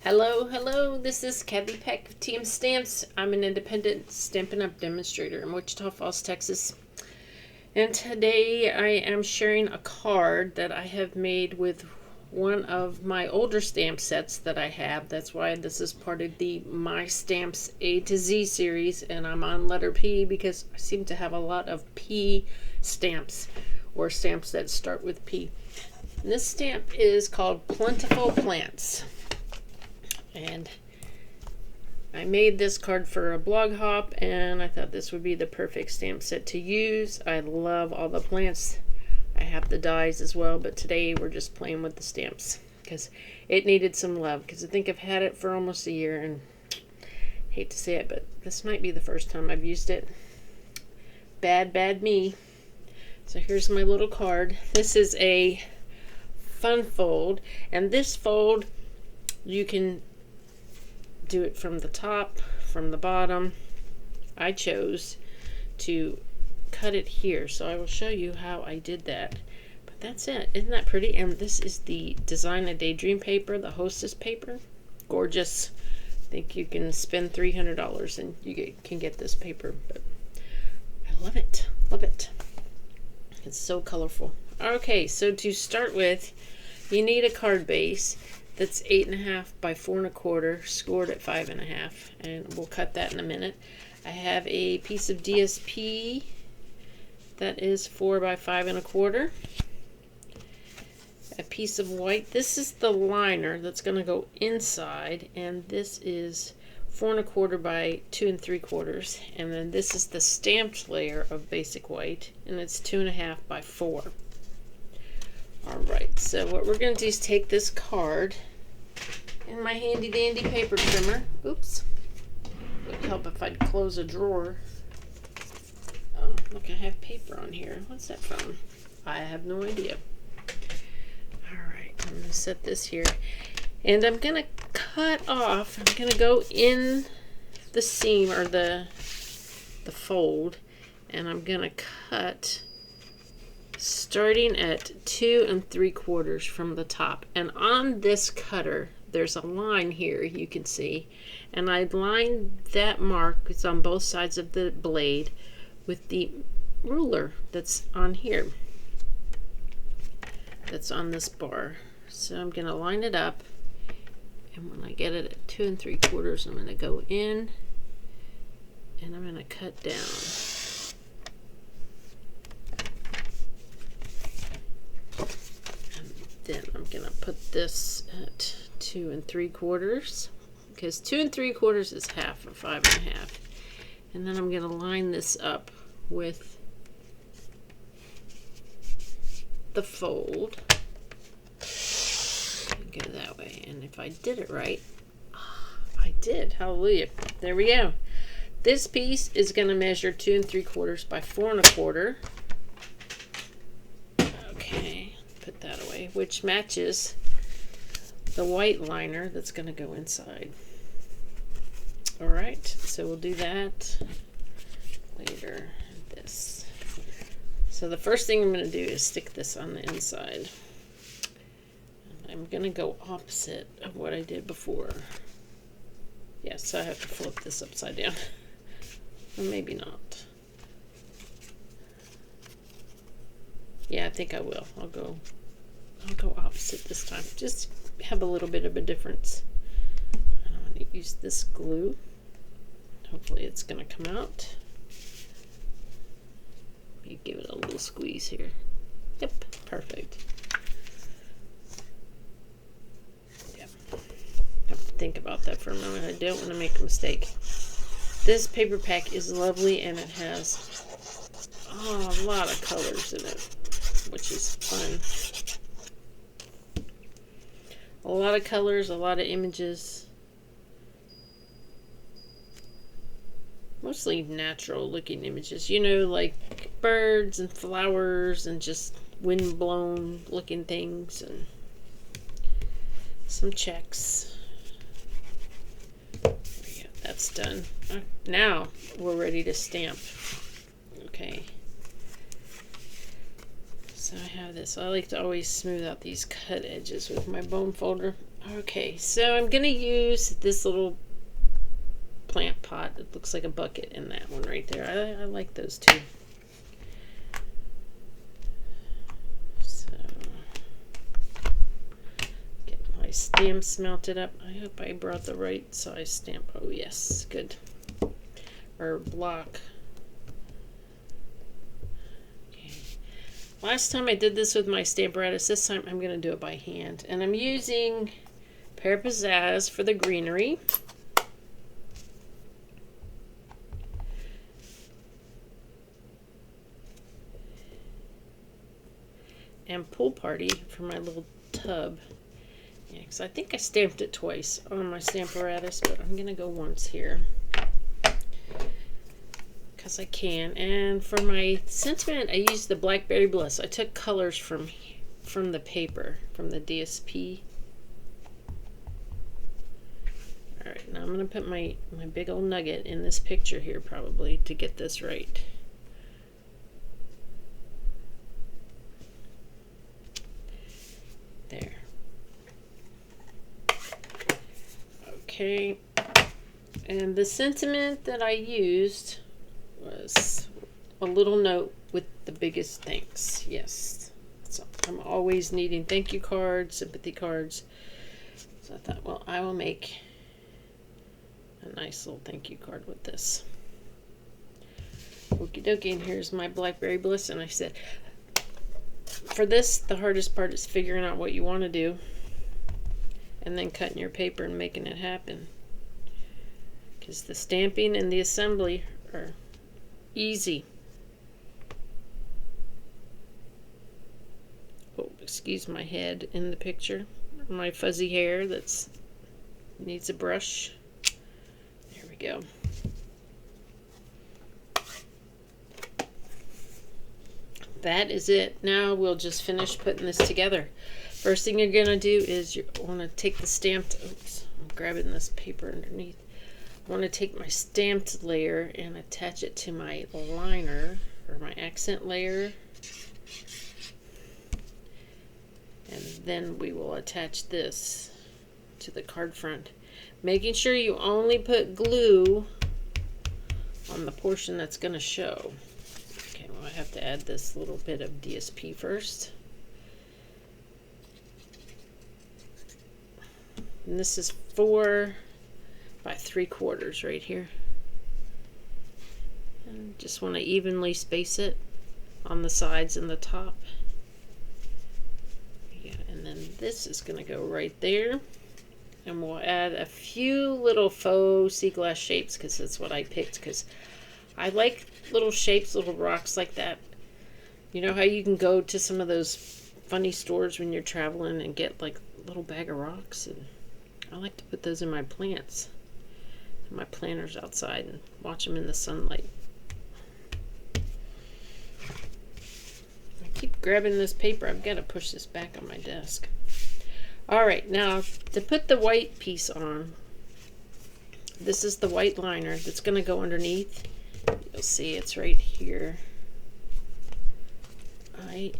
Hello, hello, this is Kathy Peck of Team Stamps. I'm an independent Stampin' Up! Demonstrator in Wichita Falls, Texas. And today I am sharing a card that I have made with one of my older stamp sets that I have. That's why this is part of the My Stamps A to Z series, and I'm on letter P because I seem to have a lot of P stamps, or stamps that start with P. And this stamp is called Plentiful Plants. And I made this card for a blog hop, and I thought this would be the perfect stamp set to use. I love all the plants. I have the dies as well, but today we're just playing with the stamps because it needed some love, because I think I've had it for almost a year, and I hate to say it, but this might be the first time I've used it. Bad me. So here's my little card. This is a fun fold, and this fold you can do it from the top, from the bottom. I chose to cut it here, so I will show you how I did that. But that's it. Isn't that pretty? And this is the Design a Daydream paper, the Hostess paper. Gorgeous. I think you can spend $300 and you can get this paper. But I love it. Love it. It's so colorful. Okay, so to start with, you need a card base that's 8.5 by 4 1/4, scored at 5.5, and we'll cut that in a minute. I have a piece of DSP that is 4 by 5 1/4. A piece of white. This is the liner that's going to go inside, and this is 4 1/4 by 2 3/4, and then this is the stamped layer of basic white, and it's 2.5 by 4. Alright, so what we're going to do is take this card and my handy dandy paper trimmer. Oops. Would help if I'd close a drawer. Oh, look, I have paper on here. What's that from? I have no idea. Alright, I'm going to set this here. And I'm going to cut off, I'm going to go in the seam, or the fold, and I'm going to cut starting at 2 3/4 from the top. And on this cutter, there's a line here you can see, and I lined that mark, it's on both sides of the blade, with the ruler that's on here, that's on this bar. So I'm going to line it up, and when I get it at 2 3/4, I'm going to go in and I'm going to cut down. Then I'm going to put this at 2 3/4, because 2 3/4 is half of 5.5. And then I'm going to line this up with the fold. Go that way. And if I did it right, I did. Hallelujah. There we go. This piece is going to measure 2 3/4 by 4 1/4. Okay. Put that away, which matches the white liner that's going to go inside. Alright, so we'll do that later. This. So the first thing I'm going to do is stick this on the inside. I'm going to go opposite of what I did before. Yes, so I have to flip this upside down. Or maybe not. Yeah, I think I will. I'll go opposite this time. Just have a little bit of a difference. I'm going to use this glue. Hopefully it's going to come out. Let me give it a little squeeze here. Yep, perfect. Yep. Have to think about that for a moment. I don't want to make a mistake. This paper pack is lovely, and it has a lot of colors in it, which is fun. A lot of colors, a lot of images. Mostly natural looking images, you know, like birds and flowers and just wind-blown looking things, and some checks. There we go, that's done. Now we're ready to stamp. Okay. So I have this. I like to always smooth out these cut edges with my bone folder. Okay, so I'm going to use this little plant pot. It looks like a bucket in that one right there. I like those two. So, get my stamps mounted up. I hope I brought the right size stamp. Oh yes, good. Or block. Okay. Last time I did this with my Stamparatus. This time I'm going to do it by hand. And I'm using Pear Pizzazz for the greenery. And Pool Party for my little tub. Yeah, because I think I stamped it twice on my Stamparatus, but I'm going to go once here. Because I can. And for my sentiment, I used the Blackberry Bliss. I took colors from the paper, from the DSP. Alright, now I'm going to put my big old nugget in this picture here probably to get this right. There. Okay. And the sentiment that I used was a little note with the biggest thanks. Yes. So I'm always needing thank you cards, sympathy cards. So I thought, well, I will make a nice little thank you card with this. Okie dokie, and here's my Blackberry Bliss. And I said, for this, the hardest part is figuring out what you want to do and then cutting your paper and making it happen. Because the stamping and the assembly are easy. Oh, excuse my head in the picture. My fuzzy hair that's needs a brush. There we go. That is it. Now we'll just finish putting this together. First thing you're going to do is you want to take the stamped, oops, I'm grabbing this paper underneath. I want to take my stamped layer and attach it to my liner or my accent layer. And then we will attach this to the card front. Making sure you only put glue on the portion that's going to show. Okay, well I have to add this little bit of DSP first. And this is 4 by 3/4 right here. And just want to evenly space it on the sides and the top. Yeah, and then this is going to go right there. And we'll add a few little faux sea glass shapes because that's what I picked, because I like little shapes, little rocks like that. You know how you can go to some of those funny stores when you're traveling and get like a little bag of rocks? And I like to put those in my plants, in my planters outside, and watch them in the sunlight. I keep grabbing this paper. I've got to push this back on my desk. Alright, now to put the white piece on, this is the white liner that's going to go underneath. You'll see it's right here. I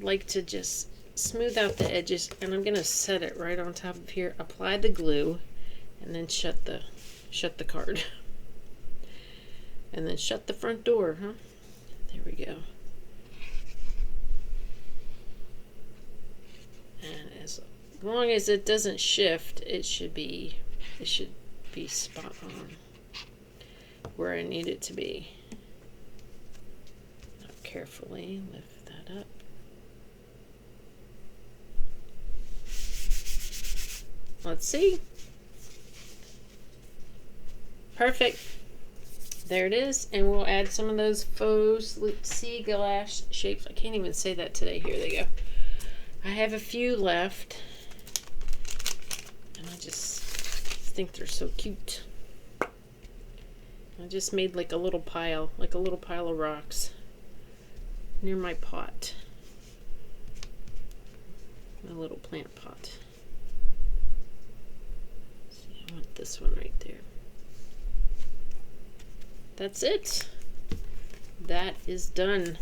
like to just smooth out the edges, and I'm going to set it right on top of here, apply the glue, and then shut the card. And then shut the front door, huh? There we go. And as long as it doesn't shift, it should be spot on where I need it to be. Now carefully lift that up. Let's see. Perfect. There it is. And we'll add some of those faux sea glass shapes. I can't even say that today. Here they go. I have a few left. And I just think they're so cute. I just made like a little pile of rocks near my pot. My little plant pot. See, I want this one right there. That's it. That is done.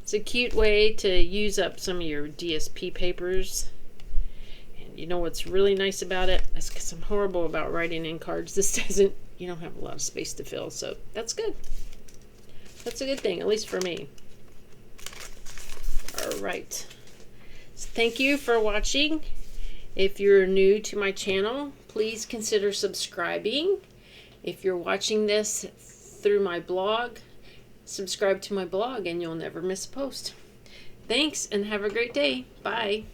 It's a cute way to use up some of your DSP papers. And you know what's really nice about it? That's because I'm horrible about writing in cards. This doesn't, you don't have a lot of space to fill, so that's good. That's a good thing, at least for me. All right. So thank you for watching. If you're new to my channel, please consider subscribing. If you're watching this through my blog, subscribe to my blog and you'll never miss a post. Thanks and have a great day. Bye.